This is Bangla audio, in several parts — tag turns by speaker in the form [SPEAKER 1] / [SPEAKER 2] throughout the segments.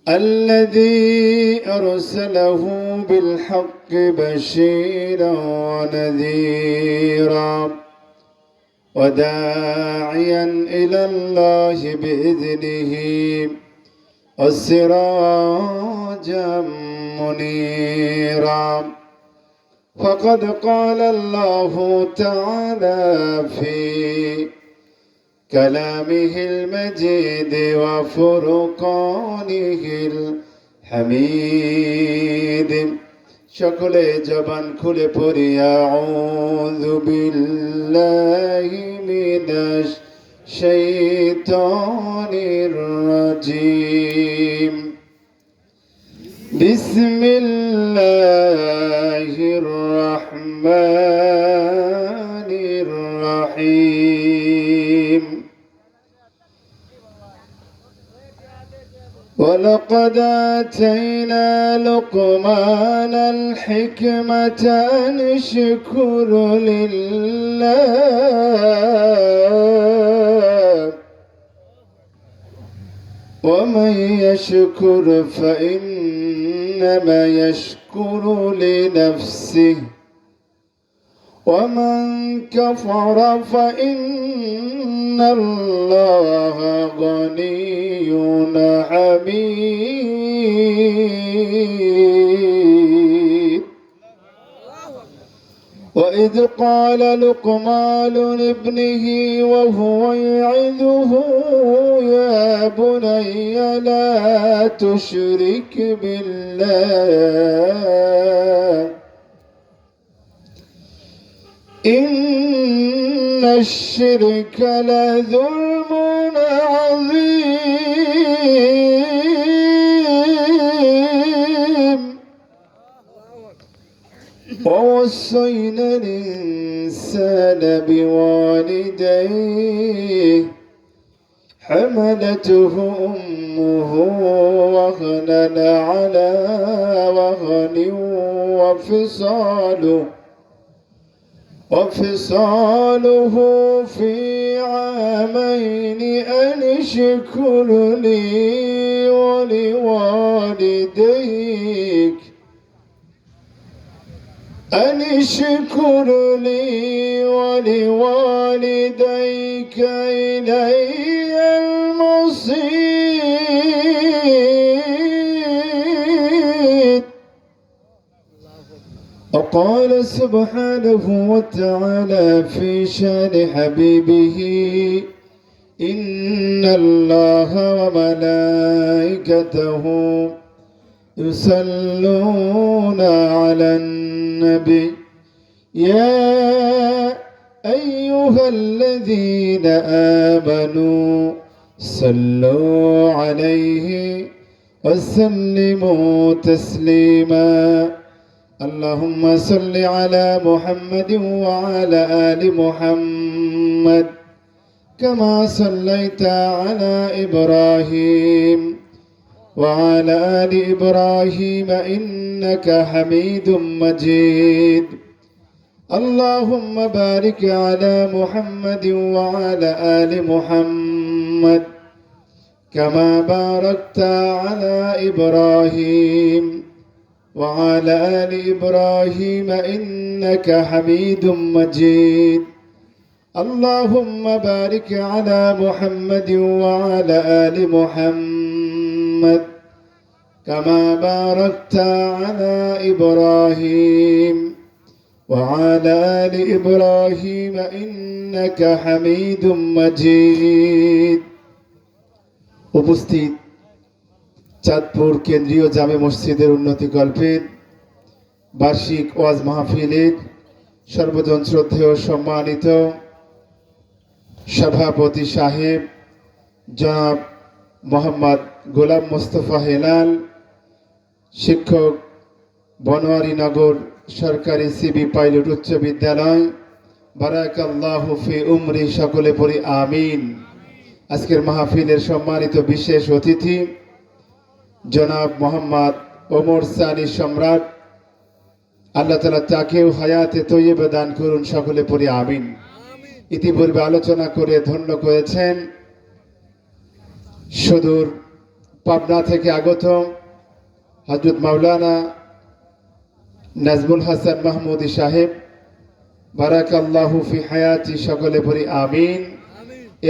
[SPEAKER 1] الذي أرسله بالحق بشيرا ونذيرا وداعيا إلى الله بإذنه وسراجا منيرا. فقد قال الله تعالى في كلامه المجيد وفرقانه الحميد সকলে জবান খুলে পড়ি আউযু বিল্লাহি মিনাশ শাইতানির রাজিম বিসমিল্লাহির রহমানির রহিম ولقد آتينا لقمان الحكمة أن اشكر لله ومن يشكر فإنما يشكر لنفسه ومن كفر فإن الله غني حميد. وإذ قال لقمان لابنه وهو يعظه يا بني لا تشرك بالله إن الشرك لظلم عظيم. ووصينا الإنسان بوالديه حملته أمه وهنا على وهن وفصاله في عامين أن اشكر لي ولوالديك أن اشكر لي ولوالديك إلي المصير. وقال سبحانه وتعالى في شان حبيبه إن الله وملائكته يصلون على النبي يا أيها الذين آمنوا صلوا عليه وسلموا تسليما. اللهم صل على محمد وعلى آل محمد كما صليت على إبراهيم وعلى آل إبراهيم إنك حميد مجيد. اللهم بارك على محمد وعلى آل محمد كما باركت على إبراهيم وعلى آل إبراهيم إنك حميد مجيد. اللهم بارك على محمد وعلى آل محمد كما باركت على إبراهيم وعلى آل إبراهيم إنك حميد مجيد. উপস্থিত চাঁদপুর কেন্দ্রীয় জামে মসজিদের উন্নতিকল্পের বার্ষিক ওয়াজ মাহফিলের সর্বজন শ্রদ্ধেয় সম্মানিত সভাপতি সাহেব জনাব মোহাম্মদ গোলাম মোস্তফা হেলাল, শিক্ষক বনোয়ারীনগর সরকারি সিবি পাইলট উচ্চ বিদ্যালয়, বারাকাল্লাহু ফি উমরি, সকলে পড়ি আমিন। আজকের মাহফিলের সম্মানিত বিশেষ অতিথি জনাব মোহাম্মদ ওমর সানি সম্রাট, আল্লাহ তাআলা তাকেও হায়াতে তৈয়বা দান করুন, সকলে পড়ি আমিন। ইতিপূর্বে আলোচনা করে ধন্য করেছেন সুদূর পাবনা থেকে আগত হযরত মাওলানা নাজমুল হাসান মাহমুদী সাহেব, বারাকাল্লাহু ফি হায়াতি, সকলে পড়ি আমিন।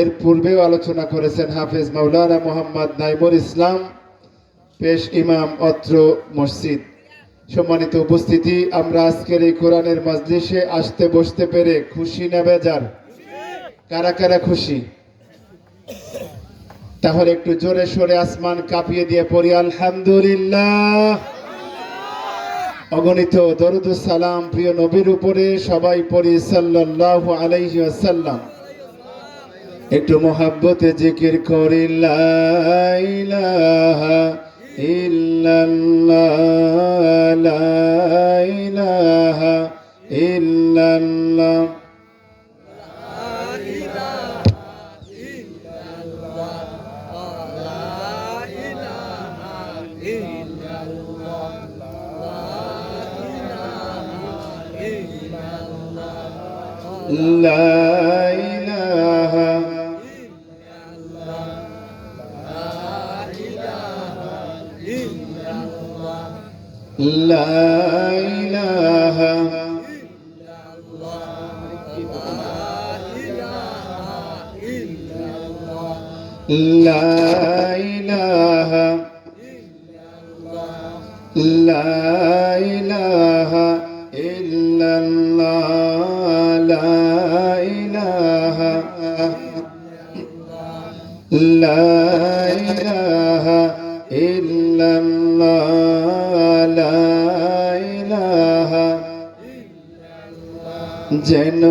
[SPEAKER 1] এর পূর্বেও আলোচনা করেছেন হাফেজ মাওলানা মোহাম্মদ নাইমুল ইসলাম, পেশ ইমাম অত্র মসজিদ। সম্মানিত উপস্থিতি, আমরা আজকের এই কোরআনের মাজলিসে আসতে বসতে পেরে খুশি না বেজার? কারা কারা খুশি? তাহলে একটু জোরে সোরে আসমান কাঁপিয়ে দিয়ে পড়ি আলহামদুলিল্লাহ। অগণিত দরুদ ও সালাম প্রিয় নবীর উপরে সবাই পড়ি সাল্লাল্লাহু আলাইহি ওয়াসাল্লাম। একটু মোহাব্বতে জিকির করি লা ইলাহা ইল্লাল্লাহ, লা ইলাহা ইল্লাল্লাহ। লা ইলাহা লা ইলাহা লা ইলাহা লা ইলাহা ইল্লাল্লাহ, লা ইলাহা লা ইলাহা ইল্লাল্লাহ, লা ইলাহা। যেন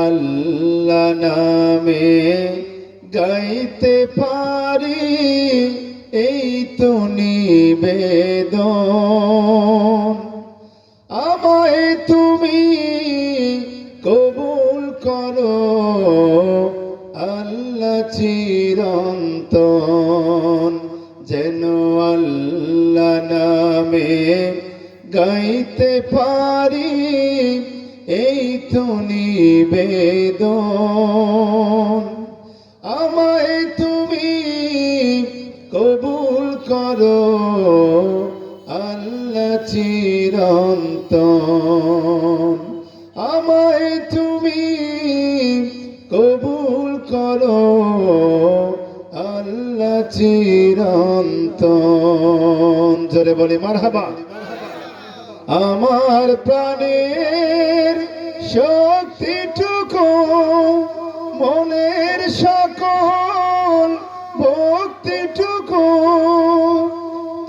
[SPEAKER 1] আল্লাহ নামে গাইতে পারি এই তো নিবেদন, আমায় তুমি কবুল করো আল্লাহ চিরন্তন। যেন আল্লাহ নামে গাইতে পারি এই তো নিবেদন, আমায় তুমি কবুল করো আল্লাহ চিরন্তন, আমায় তুমি কবুল করো আল্লাহ চিরন্তন। জোরে বলি মারহাবা। আমার প্রাণের শক্তিটুকু, মনের সকল ভক্তিটুকু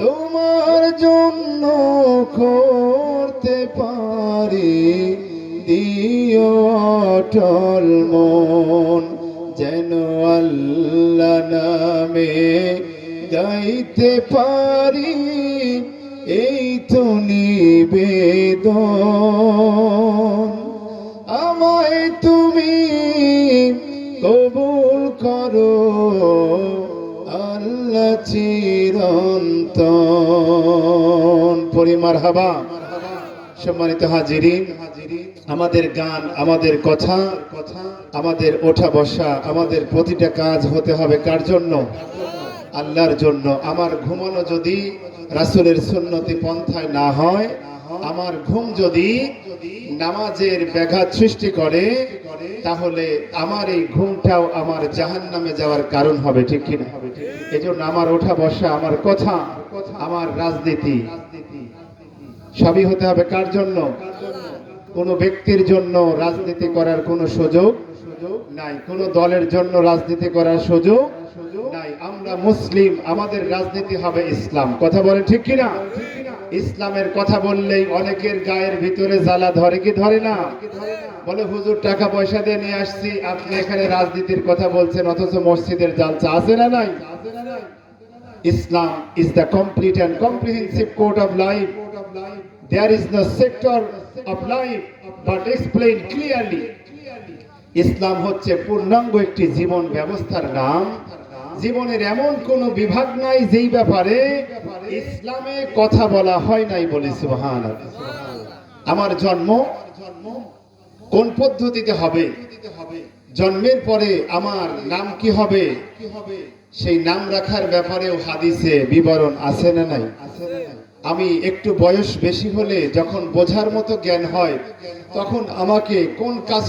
[SPEAKER 1] তোমার জন্য করতে পারি, দিও অটল মন। যেন আল্লাহ নামে গাইতে পারি এই তো নিবেদন, আমায় তুমি কবুল করো আল্লাহ চিরন্তন। পড়ি মারহাবা। সম্মানিত হাজিরিন, আমাদের গান, আমাদের কথা, আমাদের ওঠা বসা, আমাদের প্রতিটা কাজ হতে হবে কার জন্য? আল্লাহর জন্য। আমার ঘুমানো যদি রাসূলের সুন্নতি পন্থায় না হয়, আমার ঘুম যদি নামাজের ব্যাঘাত সৃষ্টি করে, তাহলে আমার এই ঘুমটাও আমার জাহান্নামে যাওয়ার কারণ হবে, ঠিক কিনা? এজন্য আমার ওঠা বসা, আমার কথা, আমার রাজনীতি সবই হতে হবে কার জন্য? কোন ব্যক্তির জন্য রাজনীতি করার কোনো সুযোগ নাই, কোন দলের জন্য রাজনীতি করার সুযোগ নাই। আমরা মুসলিম, আমাদের রাজনীতি হবে ইসলাম। কথা বলে ঠিক কিনা? ইসলামের কথা বললেই অনেকের গায়ের ভিতরে জ্বালা ধরে কি ধরে না? বলে হুজুর টাকা পয়সা দিয়ে নিয়ে আসছি, আপনি এখানে রাজনীতির কথা বলছেন, অথচ মসজিদের জালসা আছে না নাই? Islam is the complete and comprehensive code of life. There is no sector of life but explained clearly. ইসলাম হচ্ছে পূর্ণাঙ্গ একটি জীবন ব্যবস্থার নাম। জীবনের এমন কোন বিভাগ নাই যেই ব্যাপারে ইসলামে কথা বলা হয় নাই, বলি সুবহানাল্লাহ। আমার জন্ম কোন পদ্ধতিতে হবে, জন্মের পরে আমার নাম কি হবে, সেই নাম রাখার ব্যাপারেও হাদিসে বিবরণ আছে না নাই? আমি একটু বয়স বেশি হলে যখন বোঝার মতো জ্ঞান হয় তখন আমাকে কোন কাজ